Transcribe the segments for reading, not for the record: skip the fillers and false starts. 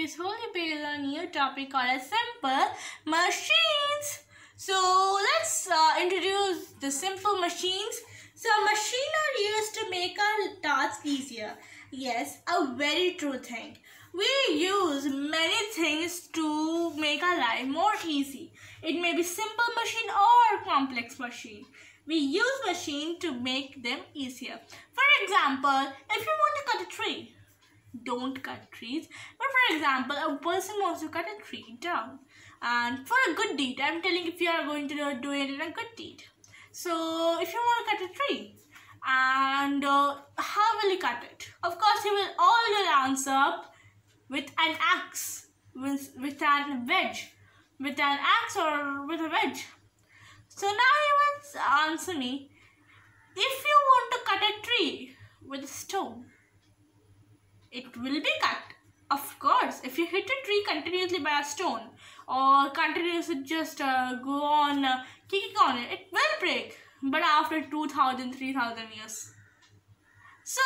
is wholly based on a new topic called as simple machines. So let's introduce the simple machines. So machines are used to make our task easier. Yes, a very true thing. We use many things to make our life more easy. It may be simple machine or complex machine. We use machine to make them easier. For example, if you want to cut a tree, don't cut trees. But for example, a person wants to cut a tree down, and for a good deed, I'm telling if you are going to do it in a good deed. So if you want to cut a tree, and how will you cut it? Of course, you will all your answer with an axe, with an wedge, with an axe or with a wedge. So now you must answer me, if you want to cut a tree with a stone, it will be cut. Of course, if you hit a tree continuously by a stone or continuously just go on kicking on it, it will break. But after 2000, 3000 years. So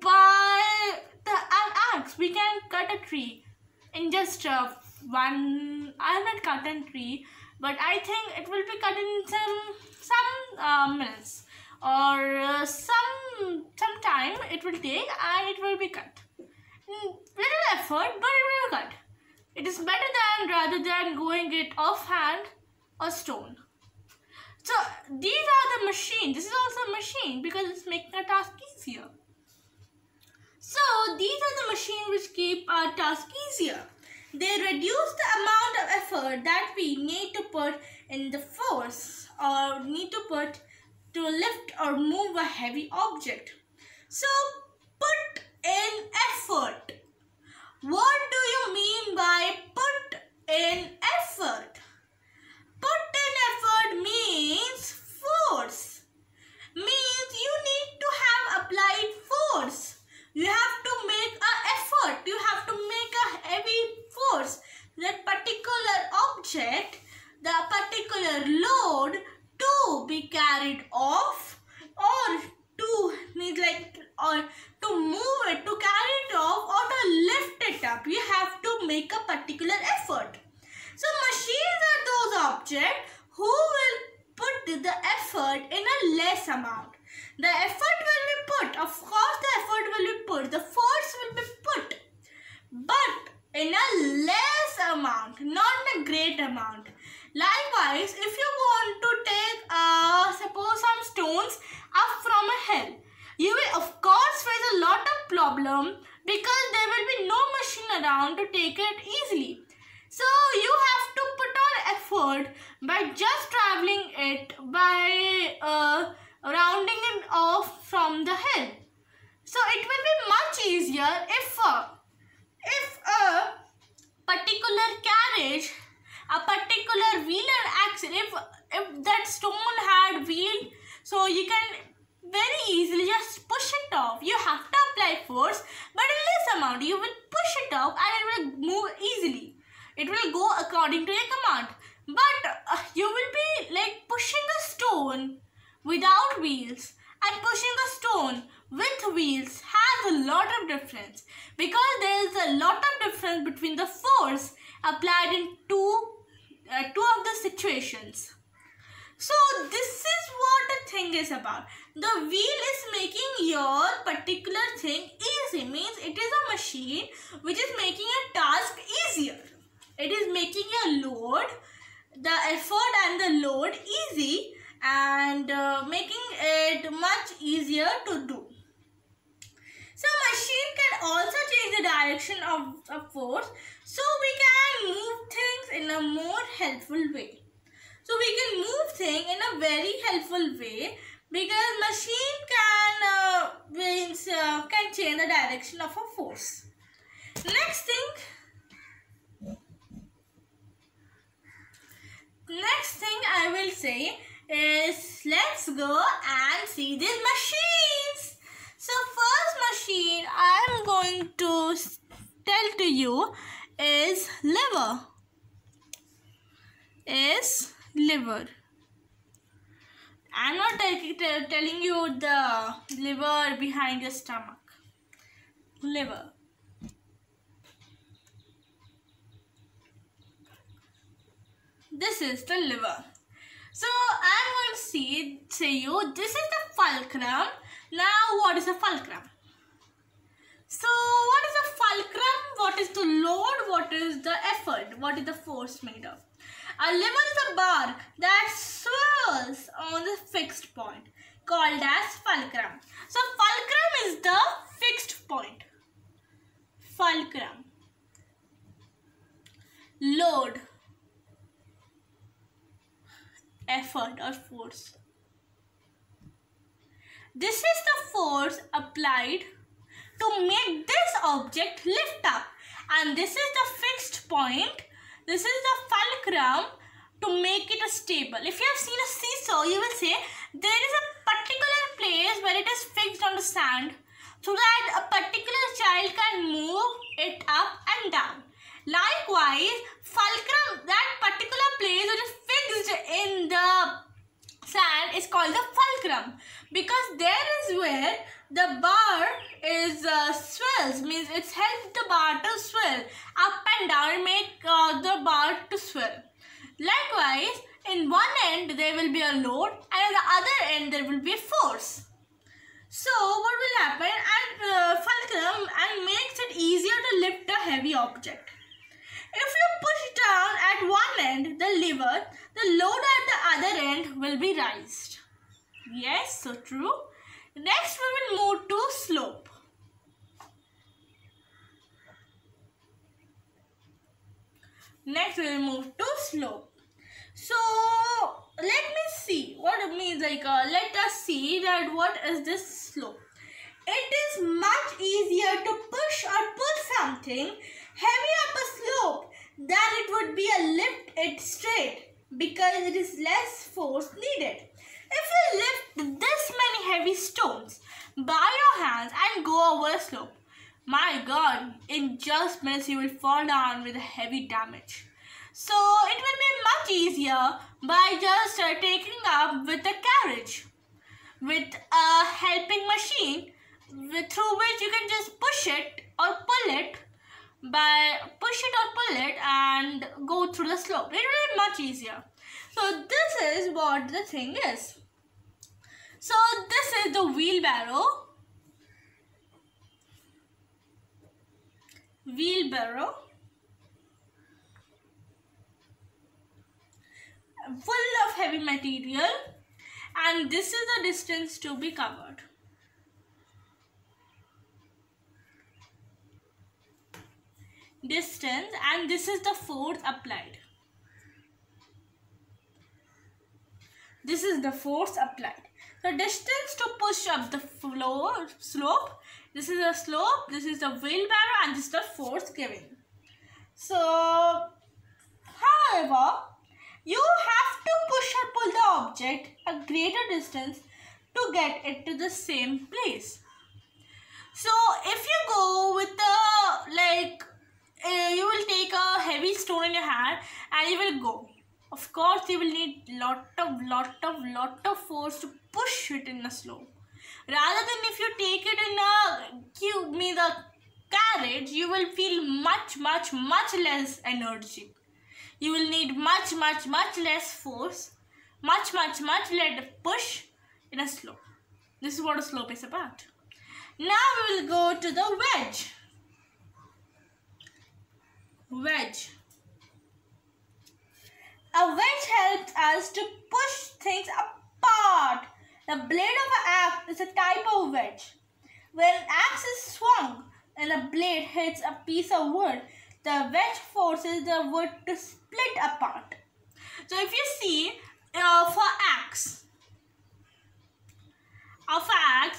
by an axe, we can cut a tree in just one. I have not cut a tree, but I think it will be cut in some minutes or some time it will take, and it will be cut. Little effort, but it will cut. It is better than rather than going it offhand or stone. So these are the machine. This is also a machine because it's making our task easier. So these are the machines which keep our task easier. They reduce the amount of effort that we need to put in the force or need to put to lift or move a heavy object. So put in effort. What do you mean by put in effort? Put in effort means force. Means you need to have applied force. You have to make an effort. You have to make a heavy force. That particular object, the particular load to be carried off, or to means like or to move it, to carry it off, or to lift it up. You have to make a particular effort. So machines are those objects who will put the effort in a less amount. The effort will be put. Of course, the effort will be put. The force will be put. But in a less amount, not in a great amount. Likewise, if you want to take, suppose some stones up from a hill, you will of course face a lot of problem because there will be no machine around to take it easily. So you have to put on effort by just traveling it, by rounding it off from the hill. So it will be much easier if a particular carriage, a particular wheel and axle, if that stone had wheel, so you can very easily just push it off. You have to apply force, but in less amount. You will push it off and it will move easily. It will go according to your command. But you will be like pushing a stone without wheels and pushing a stone with wheels has a lot of difference, because there is a lot of difference between the force applied in two of the situations. So this is what the thing is about. The wheel is making your particular thing easy. Means it is a machine which is making a task easier. It is making your load, the effort and the load easy, and making it much easier to do. So machine can also change the direction of force, so we can move things in a more helpful way. So we can move things in a very helpful way because machine can change the direction of a force. Next thing I will say is, let's go and see these machines. So first machine I am going to tell to you is liver. I'm not telling you the liver behind your stomach. Liver. This is the liver. So I'm going to say you this is the fulcrum. Now what is the fulcrum? So what is the fulcrum? What is the load? What is the effort? What is the force made of? A liver is a bar that swirls on the fixed point called as fulcrum. So fulcrum is the fixed point. Fulcrum. Load. Effort or force. This is the force applied to make this object lift up, and this is the fixed point. This is the fulcrum to make it stable. If you have seen a seesaw, you will say there is a particular place where it is fixed on the sand so that a particular child can move it up and down. Likewise, fulcrum, that particular place which is fixed in the sand is called the fulcrum, because there is where the bar is swells, means it's helped the bar to swell up and down and make the bar to swell. Likewise, in one end there will be a load and in the other end there will be a force. So what will happen at fulcrum and makes it easier to lift a heavy object. If you push down at one end, the lever, the load at the other end will be raised. Yes, so true. Next we will move to slope. Next we will move to slope. So let me see what it means. Let us see that what is this slope. It is much easier to push or pull something heavy up a slope than it would be a lift it straight, because it is less force needed. If you lift this many heavy stones by your hands and go over a slope, my God, in just minutes you will fall down with a heavy damage. So it will be much easier by just taking up with a carriage, with a helping machine through which you can just push it or pull it, and go through the slope. It will be much easier. So this is what the thing is. So this is the wheelbarrow. Full of heavy material, and this is the distance to be covered. Distance, and this is the force applied. This is the force applied. The distance to push up the slope. This is a slope, this is the wheelbarrow, and this is the force given. So, however, you have to push or pull the object a greater distance to get it to the same place. So, if you go with the you will take a heavy stone in your hand and you will go. Of course, you will need lot of force to push it in a slope. Rather than if you take it in a carriage, you will feel much less energy. You will need much less force, much less push in a slope. This is what a slope is about. Now we will go to the wedge. Wedge. A wedge helps us to push things apart. The blade of an axe is a type of wedge. When an axe is swung and the blade hits a piece of wood, the wedge forces the wood to split apart. So if you see for axe,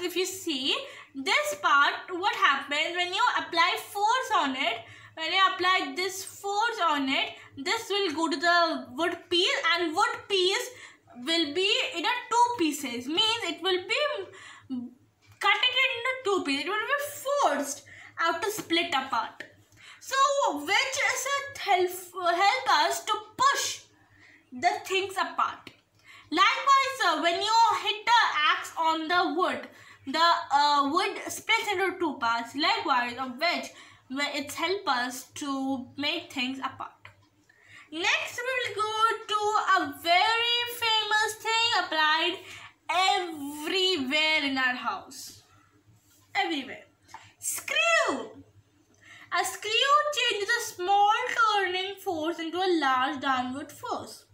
if you see this part, what happens when you apply force on it? When you apply this force on it, this will go to the wood piece, and wood piece will be in two pieces. Means it will be cutting it into two pieces. It will be forced out to split apart. So wedges help us to push the things apart. Likewise, when you hit the axe on the wood splits into two parts. Likewise, a wedge, where it helps us to make things apart. Next we will go to a very famous thing applied everywhere in our house. Everywhere. Screw. A screw changes a small turning force into a large downward force.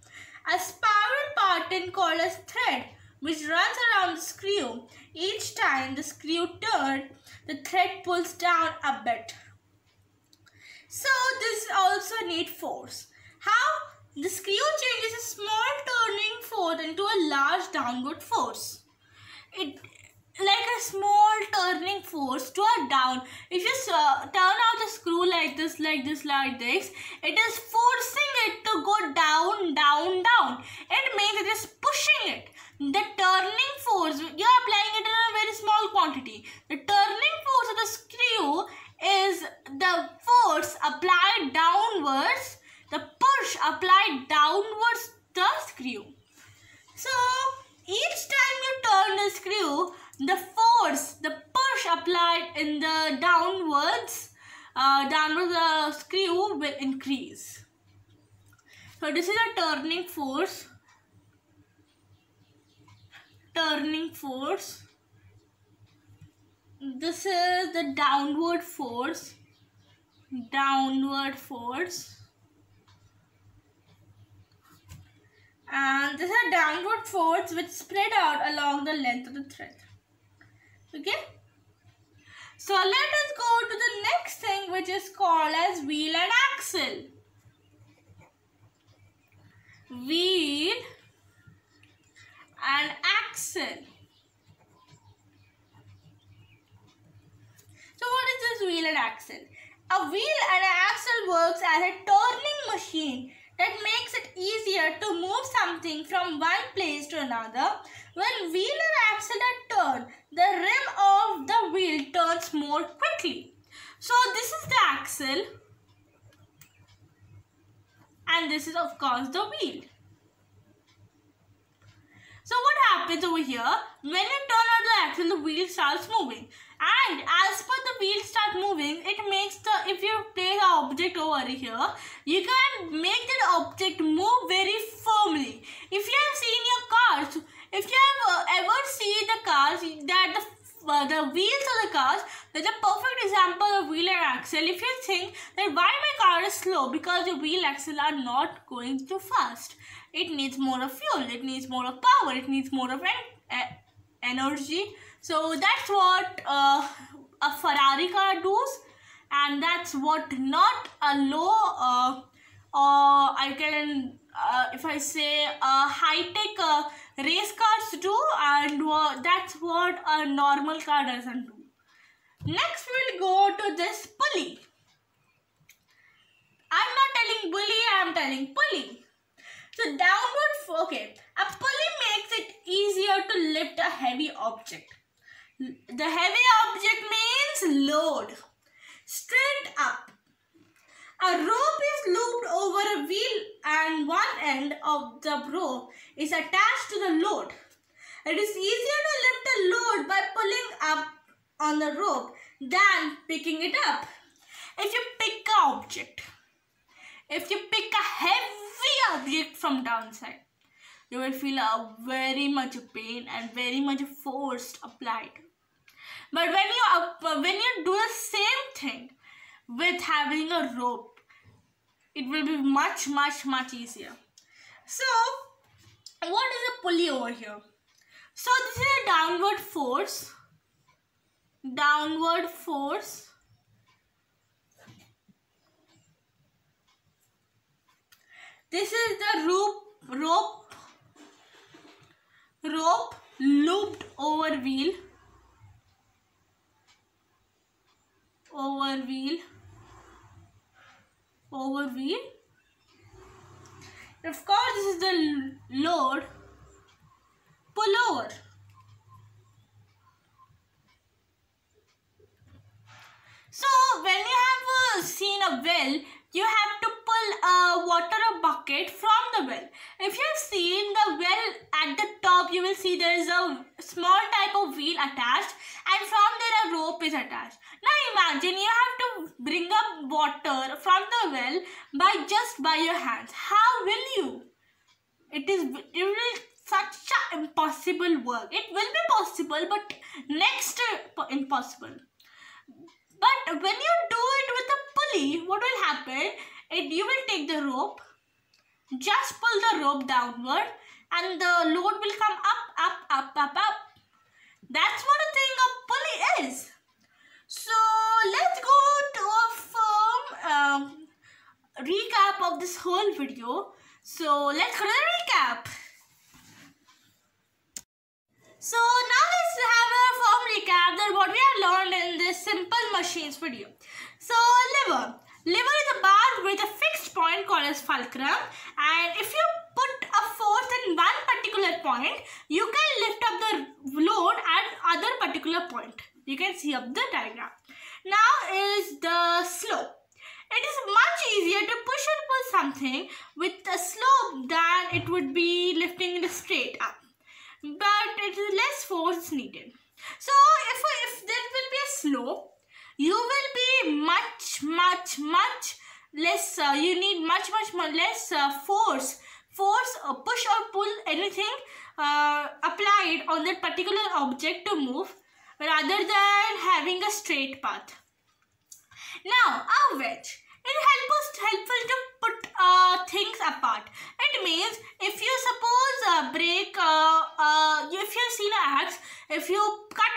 A spiral pattern called a thread which runs around the screw. Each time the screw turns, the thread pulls down a bit. So this also needs force. How? The screw changes a small turning force into a large downward force. It like a small turning force to a down. If you turn out the screw like this, it is forcing it to go down, down, down. It means it is pushing it. The turning force, you are applying it in a very small quantity. The turning force of the screw is the force applied downwards, the push applied downwards the screw. So each time you turn the screw, the force, the push applied in the downwards the screw will increase. So this is a turning force. Turning force. This is the downward force. Downward force. And this is a downward force which spread out along the length of the thread. Okay. So let us go to the next thing, which is called as wheel and axle. Wheel and axle. So what is this wheel and axle? A wheel and an axle works as a turning machine that makes it easier to move something from one place to another. When wheel and axle are turned, the rim of the wheel turns more quickly. So this is the axle and this is of course the wheel. So what happens over here? When you turn on the axle, the wheel starts moving. And as per the wheel start moving, it makes if you place an object over here, you can make that object move very firmly. If you have seen your cars, if you have ever seen the cars, that the wheels of the cars, that's a perfect example of wheel and axle. If you think that why my car is slow, because the wheel axle are not going too fast. It needs more of fuel, it needs more of power, it needs more of energy. So that's what a Ferrari car does, and that's what not a low or I can if I say high-tech race cars do, and that's what a normal car doesn't do. Next we'll go to this pulley. I'm not telling bully, I'm telling pulley. So downward, okay, a pulley makes it easier to lift a heavy object. The heavy object means load. Straight up. A rope is looped over a wheel and one end of the rope is attached to the load. It is easier to lift a load by pulling up on the rope than picking it up. If you pick an object, if you pick a heavy object from downside, you will feel a very much pain and very much force applied. But when you do the same thing with having a rope, it will be much easier. So what is a pulley over here? So this is a downward force. Downward force. This is the rope looped over wheel. Over wheel. Of course, this is the load. Pull over. So when you have seen a well, you have to pull pull water a bucket from the well. If you have seen the well at the top, you will see there is a small type of wheel attached, and from there a rope is attached. Now imagine you have to bring up water from the well by your hands. How will you? It will such an impossible work. It will be possible, but next to impossible. But when you do it with a pulley, what will happen? You will take the rope, just pull the rope downward, and the load will come up. That's what a thing a pulley is. So let's go to a firm recap of this whole video. So let's go to the recap. So now let's have a firm recap that what we have learned in this simple machines video. So lever. Lever is a bar with a fixed point called as fulcrum, and if you put a force in one particular point, you can lift up the load at other particular point. You can see up the diagram. Now is the slope. It is much easier to push and pull something with a slope than it would be lifting it straight up. But it is less force needed. So if there will be a slope, you will be much less. You need much less force, push or pull anything applied on that particular object to move, rather than having a straight path. Now a wedge. It is helpful to put things apart. It means if you suppose break, if you see an axe, if you cut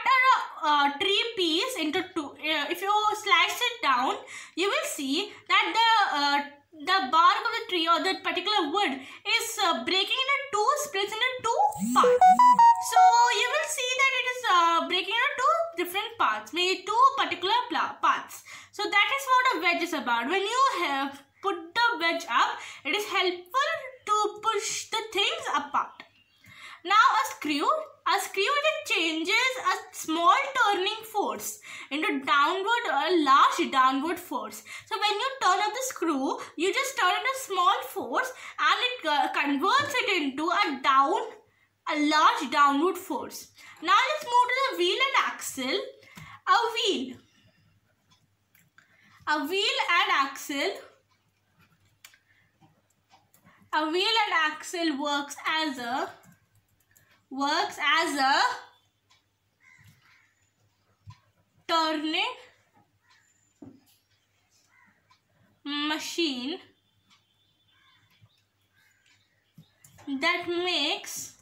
a tree piece into two, if you slice it down, you will see that the bark of the tree or that particular wood is breaking into two splits into two parts. So you will see that it is breaking into two different parts, maybe two particular parts. So that is what a wedge is about. When you have put the wedge up, it is helpful to push the things apart. Now a screw. A screw, it changes a small turning force into downward or a large downward force. So when you turn up the screw, you just turn it a small force and it converts it into a large downward force. Now let's move to the wheel and axle. A wheel and axle works as a turning machine that makes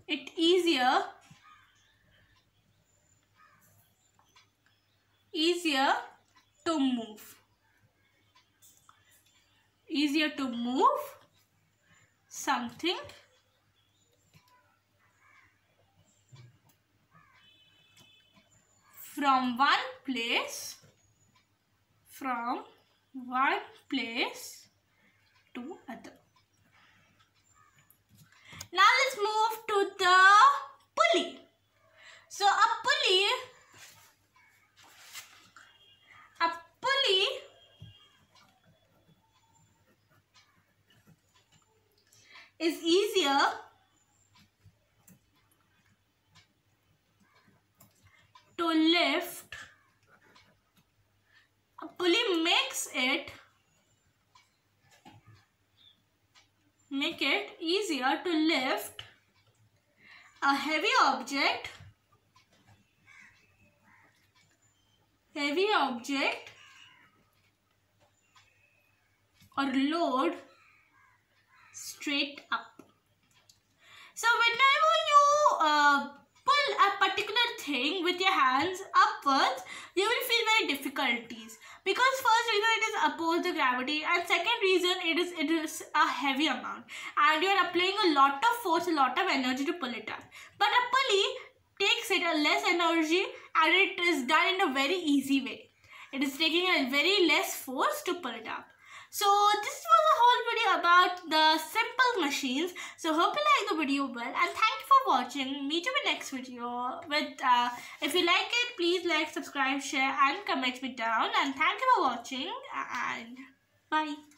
it easier to move. Easier to move something from one place to other. Now let's move to the pulley. So a pulley is easier to lift. A pulley makes it easier to lift a heavy object or load straight up. So whenever you pull a particular thing with your hands upwards, you will feel very difficulties, because first reason it is opposed to gravity, and second reason it is a heavy amount and you are applying a lot of force, a lot of energy to pull it up. But a pulley takes it a less energy and it is done in a very easy way. It is taking a very less force to pull it up. So this was the whole video about the simple machines. So hope you like the video well, and thank you for for watching. Meet you in the next video. If you like it, please like, subscribe, share and comment me down. And thank you for watching and bye.